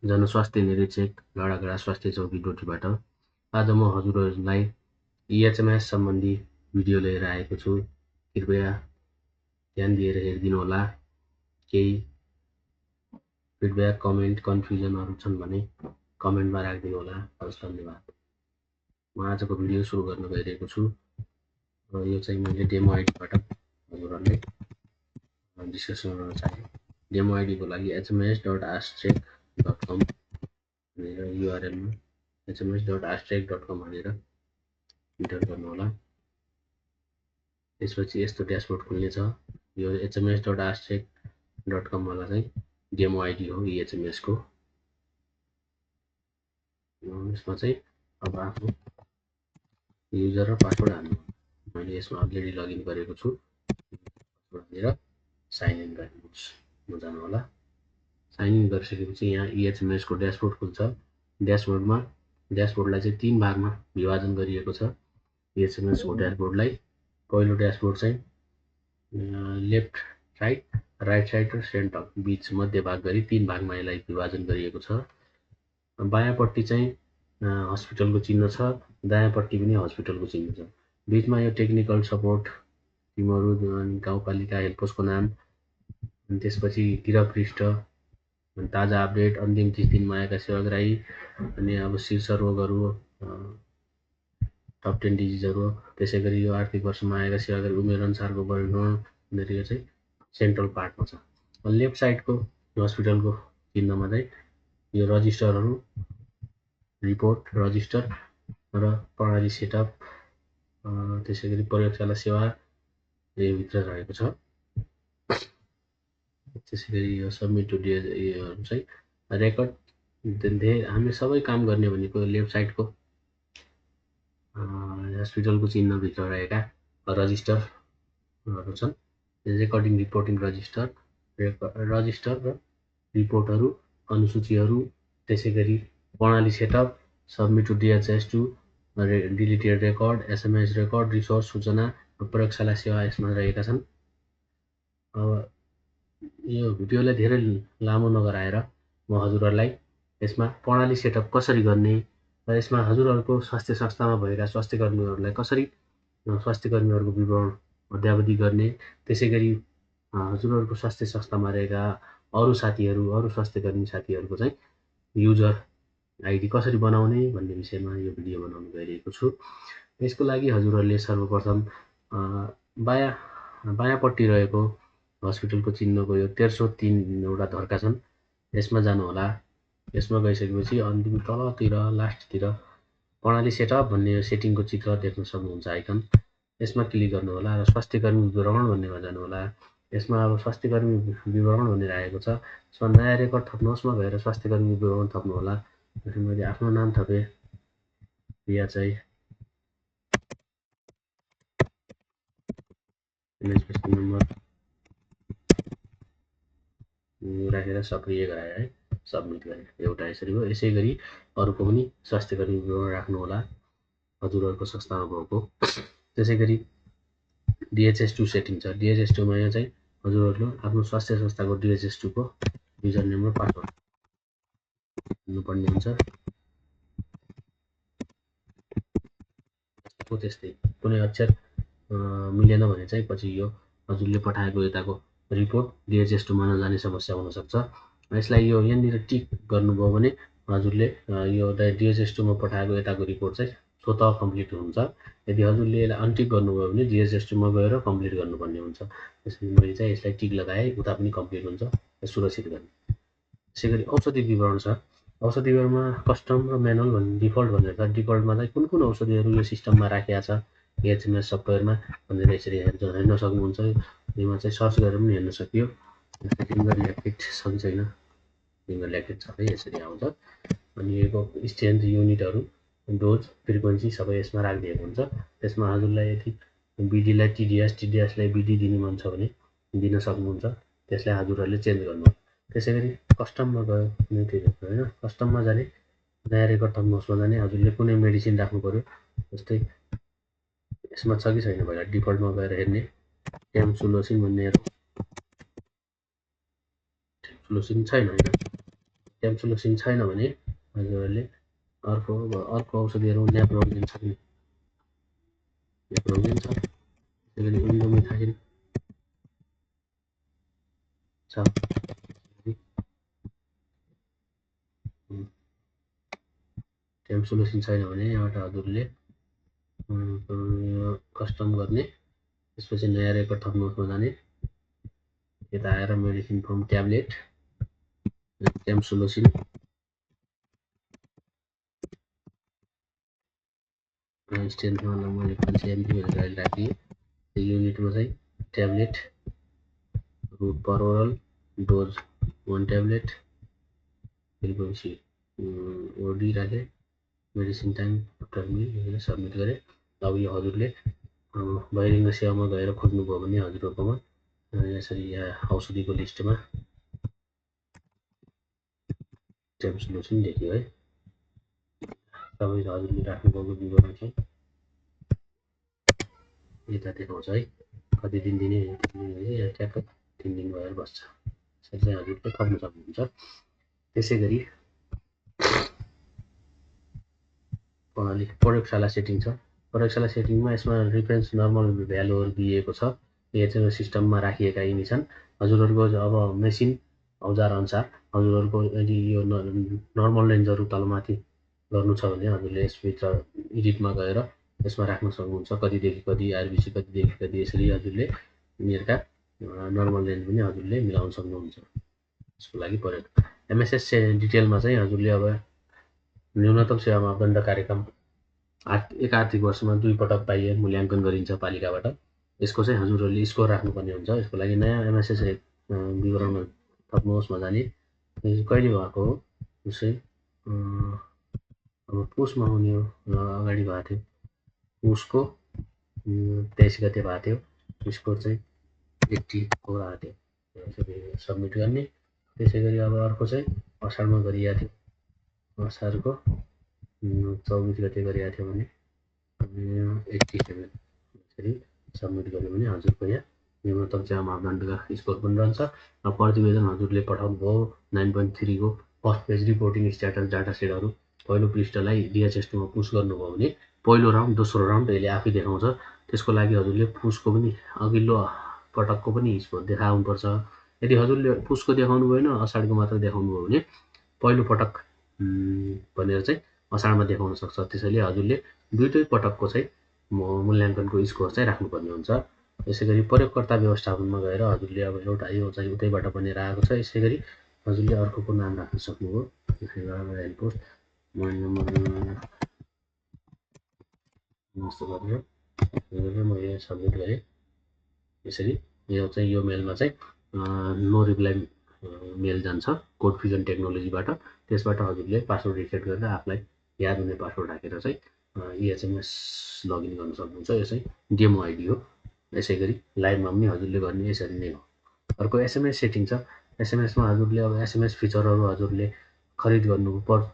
जनस्वास्थ्य निरीक्षक डाँडागाँडा स्वास्थ्य चौकी डोटीबाट आज म हजुरहरूलाई EHMS सम्बन्धी भिडियो लिएर आएको छु। कृपया ध्यान दिएर हेरिदिनुहोला। केही फिडब्याक, कमेन्ट, कन्फ्युजनहरू छन् भने कमेन्टमा राखिदिनुहोला। हस्, धन्यवाद। म आजको भिडियो सुरु गर्न गइरहेको छु। यो चाहिँ मैले डेमो आइडीबाट हजुरहरूले डिस्कसन गर्न चाहे। डेमो आइडीको लागि hms.astrek.com भनेर युआरएलमा hms.astrek.com भनेर इन्टर गर्नुहोला। त्यसपछि यस्तो ड्यासबोर्ड खुल्नेछ। यो hms.astrek.com वाला चाहिँ डेमो आइडी हो EHMS को। यसमा चाहिँ अब आफ्नो युजर र पासवर्ड हाल्नु। मैले यसमा अलरेडी लगइन गरेको छु। पासवर्ड हालेर साइन इन गर्नुहोस्। म जानु होला। साइन इन गरिसकेपछि यहाँ EHMS को ड्यासबोर्ड खुल्छ। ड्यासबोर्डलाई चाहिँ 3 भागमा विभाजन गरिएको छ। EHMS को ड्यासबोर्डलाई पहिलो ड्यासबोर्ड चाहिँ लेफ्ट राइट, राइट साइड र सेन्टर बीच मध्य भाग गरी 3 भागमा यसलाई विभाजन गरिएको छ। बायाँपट्टि चाहिँ हस्पिटलको चिन्ह छ, दायाँपट्टि पनि हस्पिटलको चिन्ह छ। बीचमा यो टेक्निकल सपोर्ट टिमहरू, गाउँपालिका हेल्पर्सको नाम, अनि त्यसपछि गृह पृष्ठ, ताजा अपडेट, अन्तिम 30 दिनमा आएका सेवाग्राही, अनि अब शीर्ष रोगहरू, टप 10 डिजिजहरू, त्यसै गरी यो आर्थिक वर्षमा आएका सेवाग्राही उमेर अनुसारको वर्गीकरण भनेर यो चाहिँ सेन्ट्रल पार्टमा छ। लेफ्ट साइडको हस्पिटलको चिन्हमा चाहिँ यो रजिस्टरहरू, रिपोर्ट, रजिस्टर र प्रणाली सेटअप, त्यसै गरी प्रयोगशाला सेवा यो भित्र रहेको छ। त्यसै गरी यो सबमिट टु डिएचएसहरू चाहिँ रेकर्ड। हामी सबै काम गर्ने भनेको लेफ्ट साइडको हस्पिटलको चिन्हभित्र रहेका रजिस्टरहरू छन्। रेकर्डिङ, रिपोर्टिङ रजिस्टर र रिपोर्टहरू, अनुसूचीहरू, त्यसै गरी प्रणाली setup, submit to DHS two, deleted record, SMS record, resource सूचना र प्रयोगशाला सेवा यसमा रहेका छन्। अब यो भिडियोलाई धेरै लामो नगराएर म हजुरहरूलाई यसमा प्रणाली सेटअप कसरी गर्ने र यसमा हजुरहरूको स्वास्थ्य संस्थामा भएका स्वास्थ्य कर्मीहरूलाई कसरी स्वास्थ्य कर्मीहरूको विवरण अद्यावधि गर्ने, त्यसै गरी हजुरहरूको स्वास्थ्य संस्थामा रहेका अरू साथीहरू, अरू स्वास्थ्य कर्मी साथीहरूको चाहिँ युजर आइडी कसरी बनाउने भन्ने विषयमा यो भिडियो बनाउन गइरहेको छु। यसको लागि हजुरहरूले सर्वप्रथम बायाँपट्टि रहेको हस्पिटलको चिन्हको यो 1303 वटा धर्का छन्, यसमा जानुहोला। यसमा गइसकेपछि अन्तिम तलतिर लास्टतिर प्रणाली सेटअप भन्ने सेटिङको चित्र देख्न सक्नुहुन्छ, आइकन। यसमा क्लिक गर्नुहोला र स्वास्थ्यकर्मी विवरण भन्नेमा जानुहोला। यसमा अब स्वास्थ्यकर्मी विवरण भनेर आएको छ। यसमा नयाँ रेकर्ड थप्नुहोस्, गएर स्वास्थ्यकर्मी विवरण थप्नुहोला। मैले आफ्नो नाम थपेँ, या चाहिँ नम्बर राखेर सक्रिय गराएर है सबमिट गरेँ। एउटा यसरी हो। यसै गरी अरूको पनि स्वास्थ्यकर्मी विवरण राख्नुहोला हजुरहरूको संस्थामा भएको। त्यसै गरी DHS2 सेटिङ छ। DHS2 मा चाहिँ हजुरहरूले आफ्नो स्वास्थ्य संस्थाको DHS2 को युजर नेम र पासवर्ड दिनुपर्ने हुन्छ। त्यस्तै कुनै अक्षर मिलेन भने चाहिँ पछि यो हजुरले पठाएको यताको रिपोर्ट DHS2 मा नजाने समस्या हुन सक्छ। यसलाई यो यहाँनिर टिक गर्नुभयो भने हजुरले यो DHS2 मा पठाएको यताको रिपोर्ट चाहिँ स्वतः कम्प्लिट हुन्छ। यदि हजुरले यसलाई अनटिक गर्नुभयो भने DHS2 मा गएर कम्प्लिट गर्नुपर्ने हुन्छ। त्यसैले मैले चाहिँ यसलाई टिक लगाएँ, उता पनि कम्प्लिट हुन्छ, सुरक्षित गर्ने। त्यसै गरी औषधि विवरण छ। औषधि विवरणमा कस्टम र म्यानुअल भन्ने डिफल्ट भनेर छ। डिफल्टमा चाहिँ कुन कुन औषधिहरू यो सिस्टममा राखिएको छ EHMS सफ्टवेयरमा भनेर यसरी हेर्न सक्नुहुन्छ। यसमा चाहिँ सर्च गरेर पनि हेर्न सकियो। फिङ्गर ल्याक्टेट छ कि छैन, फिङ्गर ल्याक्टेट सबै यसरी आउँछ। अनि यो स्ट्रेन्थ, युनिटहरू, डोज, फ्रिक्वेन्सी सबै यसमा राखिदिएको हुन्छ। त्यसमा हजुरलाई यदि BD लाई TDS लाई BD दिने मन छ भने दिन सक्नुहुन्छ। त्यसलाई हजुरहरूले चेन्ज गर्नु। त्यसै गरी कस्टममा गयो कुनै ठिक होइन, कस्टममा जाने, नयाँ रेकर्ड थप्नुहोस्मा जाने, हजुरले कुनै मेडिसिन राख्नु पर्यो। जस्तै यसमा छ कि छैन पहिला डिफल्टमा गएर हेर्ने। ट्यामसुलोसिन भन्ने ट्यामसुलोसिन छैन होइन, ट्याम्सुलोसिन छैन भने हजुरहरूले अर्को औषधिहरू न्याप्रोक्जेन छ कि न्याप्रोक्जेन छ, त्यसै गरी इन्डोमेथाइन छ। ट्याम्सुलोसिन छैन भने यहाँबाट हजुरले कस्टम गर्ने, त्यसपछि नयाँ रेकर्ड थप्नुहोस् जाने, यता आएर मेडिसिन फ्रम ट्याब्लेट ट्याम्सुलोसिन स्ट्रेन्थमा मैले 500 mg भनेर अहिले राखिदिएँ। युनिटमा चाहिँ ट्याब्लेट रुट पर ओरल डोज 1 ट्याब्लेट, त्यसपछि ओडी राखेँ, मेडिसिन टाइम आफ्टर मिल सबमिट गरेँ। अब यो हजुरले बहिरङ्ग सेवामा गएर खोज्नुभयो भने हजुरहरूकोमा यसरी यहाँ औषधिको लिस्टमा ट्याम्सुलोसिन देखियो है। सबै हजुरले राख्नुभएको विवरण चाहिँ यता देखाउँछ है, कति दिन दिने यहाँ ठ्याक्क 3 दिन भएर बस्छ। यसरी चाहिँ हजुरले थप्न सक्नुहुन्छ। त्यसै गरी प्रयोगशाला सेटिङ छ। प्रयोगशाला सेटिङमा यसमा रिफरेन्स नर्मल भ्यालुहरू दिएको छ। यो चाहिँ सिस्टममा राखिएका यिनी छन्। हजुरहरूको अब मेसिन औजार अनुसार हजुरहरूको यदि यो नर्मल रेन्जहरू तलमाथि गर्नु छ भने हजुरले यसभित्र एडिटमा गएर यसमा राख्न सक्नुहुन्छ। कतिदेखि कति आरबिसी, कतिदेखि कति, यसरी हजुरले यिनीहरूका नर्मल रेन्ज पनि हजुरले मिलाउन सक्नुहुन्छ। यसको लागि प्रयोग एमएसएस डिटेलमा चाहिँ हजुरले अब न्यूनतम सेवा मापदण्ड कार्यक्रम एक आर्थिक वर्षमा 2 पटक बाह्य मूल्याङ्कन गरिन्छ पालिकाबाट। यसको चाहिँ हजुरहरूले स्कोर राख्नुपर्ने हुन्छ। यसको लागि नयाँ एमएसएस विवरणमा थप्नुहोस् जाने, कहिले भएको हो उसै अब पुसमा हुने हो, अगाडि भएको थियो, पुसको 23 गते भएको थियो। स्कोर चाहिँ 84 आएको थियो। यसरी सबमिट गर्ने। त्यसै गरी अब अर्को चाहिँ असारमा गरिएको थियो, असारको 24 गते गरिएको थियो भने 87 यसरी सबमिट गर्यो भने हजुरको यहाँ न्यूनतम सेवा मापदण्डका स्कोर पनि रहन्छ। अब प्रतिवेदन हजुरले पठाउनु भयो 9.3 को first page reporting status data सेटहरू पहिलो पृष्ठलाई डिएचएस2मा पुस गर्नुभयो भने पहिलो राउन्ड, दोस्रो राउन्ड यसले आफै देखाउँछ। त्यसको लागि हजुरले पुसको पनि अघिल्लो पटकको पनि देखाउनुपर्छ। यदि हजुरले पुसको देखाउनु भएन, असाढको मात्र देखाउनु भयो भने पहिलो पटक भनेर चाहिँ असाढमा देखाउन सक्छ। त्यसैले हजुरले दुईटै पटकको चाहिँ मूल्याङ्कनको स्कोर चाहिँ राख्नुपर्ने हुन्छ। यसै गरी प्रयोगकर्ता व्यवस्थापनमा गएर हजुरले अब एउटा यो चाहिँ उतैबाट बनेर आएको छ। यसै गरी हजुरले अर्कोको नाम राख्न सक्नुभयो। हेल्पपोस्ट मोबाइल नम्बर यस्तो गरेर मैले सबमिट गरेँ। यसरी यो चाहिँ यो मेलमा चाहिँ नो रिप्लाई मेल जान्छ कोड फ्युजन टेक्नोलोजीबाट। त्यसबाट हजुरले पासवर्ड रिसेट गरेर आफूलाई याद हुने पासवर्ड राखेर चाहिँ एचएमएस लगइन गर्न सक्नुहुन्छ। यो चाहिँ डेमो आइडी हो। यसै गरी लाइभमा पनि हजुरले गर्ने यसरी नै हो। अर्को एसएमएस सेटिङ छ। एसएमएसमा हजुरले अब एसएमएस फिचरहरू हजुरले खरिद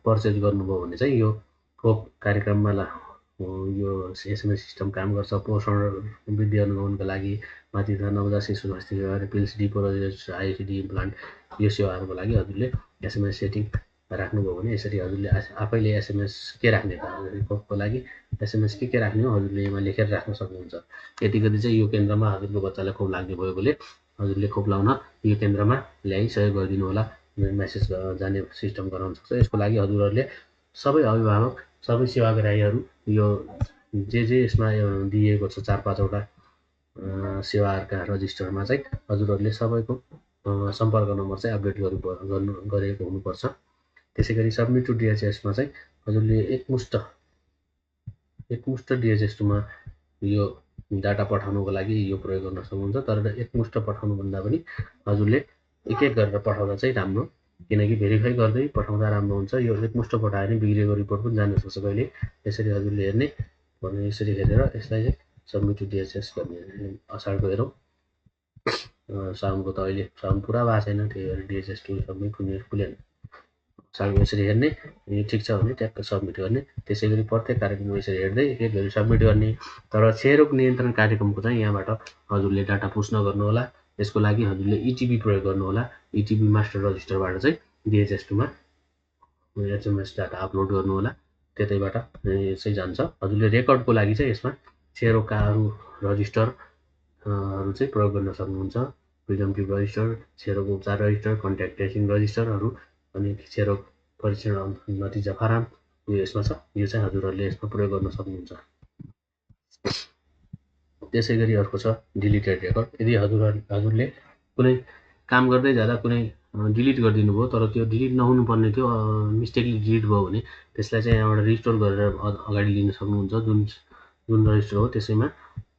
पर्चेज गर्नुभयो भने चाहिँ यो खोप कार्यक्रममा यो एसएमएस सिस्टम काम गर्छ। पोषण वृद्धि अनुगमनका लागि माथि नवजात शिशु स्वास्थ्य सेवा, पिल्स डिपोजिट, आइसिडी इम्प्लान्ट, यो सेवाहरूको लागि हजुरले एसएमएस सेटिङ राख्नुभयो भने यसरी हजुरले आफैले एसएमएस के राख्ने त खोपको लागि एसएमएस के राख्ने हो हजुरले यसमा लेखेर राख्न सक्नुहुन्छ। यति गरी चाहिँ यो केन्द्रमा हजुरको बच्चालाई खोप लाग्ने भएकोले हजुरले खोप लाउन यो केन्द्रमा ल्याइ सहयोग गरिदिनु होला, मेसेज जाने सिस्टम गराउन सक्छ। यसको लागि हजुरहरूले सबै अभिभावक, सबै सेवाग्राहीहरू यो जे यसमा दिएको छ 4-5 वटा सेवाहरूका रजिस्टरमा चाहिँ हजुरहरूले सबैको सम्पर्क नम्बर चाहिँ अपडेट गरेको हुनुपर्छ। त्यसै गरी सबमिट टु डिएचएसमा चाहिँ हजुरले एकमुष्ट डिएचएस2मा यो डाटा पठाउनुको लागि यो प्रयोग गर्न सक्नुहुन्छ। तर एकमुष्ट पठाउनुभन्दा पनि हजुरले एक गरेर पठाउँदा चाहिँ राम्रो, किनकि भेरिफाई गर्दै पठाउँदा राम्रो हुन्छ। यो एकमुष्ट पठायो भने बिग्रेको रिपोर्ट पनि जान सक्छ कहिले। यसरी हजुरले हेर्ने भने यसरी हेरेर यसलाई चाहिँ सबमिट टु डिएचएस गर्ने। असाढको हेरौँ, साउनको त अहिले साउन पुरा भएको छैन, त्यही भएर डिएचएस2 सबमिट खुलेन। साउनको यसरी हेर्ने, यो ठिक छ भने ट्याक्क सबमिट गर्ने। त्यसै गरी प्रत्येक कार्यक्रम यसरी हेर्दै एक गरी सबमिट गर्ने। तर क्षयरोग नियन्त्रण कार्यक्रमको चाहिँ यहाँबाट हजुरले डाटा पुस नगर्नु होला। यसको लागि हजुरले इटिबी प्रयोग गर्नु होला। इटिबी मास्टर रजिस्टरबाट चाहिँ डिएचएस2मा एचएमएस डाटा अपलोड गर्नु होला, त्यतैबाट यसै जान्छ। हजुरले रेकर्डको लागि चाहिँ यसमा सेरोकाहरू रजिस्टरहरू चाहिँ प्रयोग गर्न सक्नुहुन्छ। प्रिजम्प्टिभ रजिस्टर, सेरोको उपचार रजिस्टर, कन्ट्याक्ट ट्रेसिङ रजिस्टरहरू, अनि सेरो परीक्षण नतिजा फारम यो यसमा छ। यो चाहिँ हजुरहरूले यसमा प्रयोग गर्न सक्नुहुन्छ। त्यसै गरी अर्को छ डिलिटेड रेकर्ड। यदि हजुरले कुनै काम गर्दै जाँदा कुनै डिलिट गरिदिनु भयो, तर त्यो डिलिट नहुनुपर्ने थियो, मिस्टेकली डिलिट भयो भने त्यसलाई चाहिँ यहाँबाट रिस्टोर गरेर अगाडि लिन सक्नुहुन्छ। जुन रजिस्टर हो त्यसैमा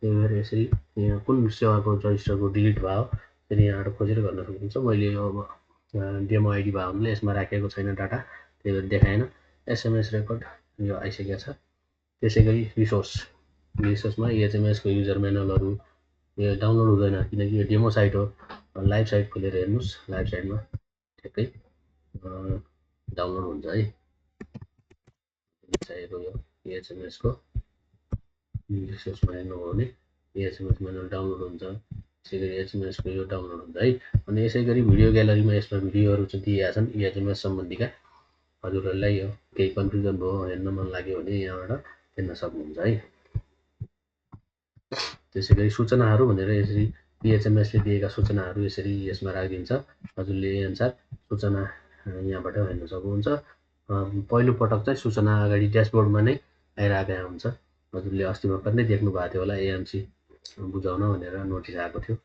त्यही भएर यसरी यहाँ कुन सेवाको रजिस्टरको डिलिट भयो त्यसरी यहाँबाट खोजेर गर्न सक्नुहुन्छ। मैले अब डेमो आइडी भयो भने यसमा राखेको छैन डाटा, त्यही भएर देखाएन। एसएमएस रेकर्ड यो आइसकेको छ। त्यसै गरी रिसोर्समा एचएमएसको युजर म्यानुअलहरू यो डाउनलोड हुँदैन, किनकि यो डेमो साइट हो। लाइभ साइट खोलेर हेर्नुहोस्, लाइभ साइटमा ठ्याक्कै डाउनलोड हुन्छ है। चाहिएको यो एचएमएसको रिसोर्समा हेर्नुभयो भने एचएमएस म्यानुअल डाउनलोड हुन्छ। त्यसै गरी एचएमएसको यो डाउनलोड हुन्छ है। अनि यसै गरी भिडियो ग्यालरीमा यसमा भिडियोहरू चाहिँ दिएका छन् एचएमएस सम्बन्धीका। हजुरहरूलाई यो केही कन्फ्युजन भयो, हेर्न मन लाग्यो भने यहाँबाट हेर्न सक्नुहुन्छ है। त्यसै गरी सूचनाहरू भनेर यसरी एचएमएसले दिएका सूचनाहरू यसरी यसमा राखिदिन्छ। हजुरले यही अनुसार सूचना यहाँबाट हेर्न सक्नुहुन्छ। पहिलो पटक चाहिँ सूचना अगाडि ड्यासबोर्डमा नै आइरहेको हुन्छ। हजुरले अस्ति भर्खर नै देख्नु भएको थियो होला, एएमसी बुझाउन भनेर नोटिस आएको थियो।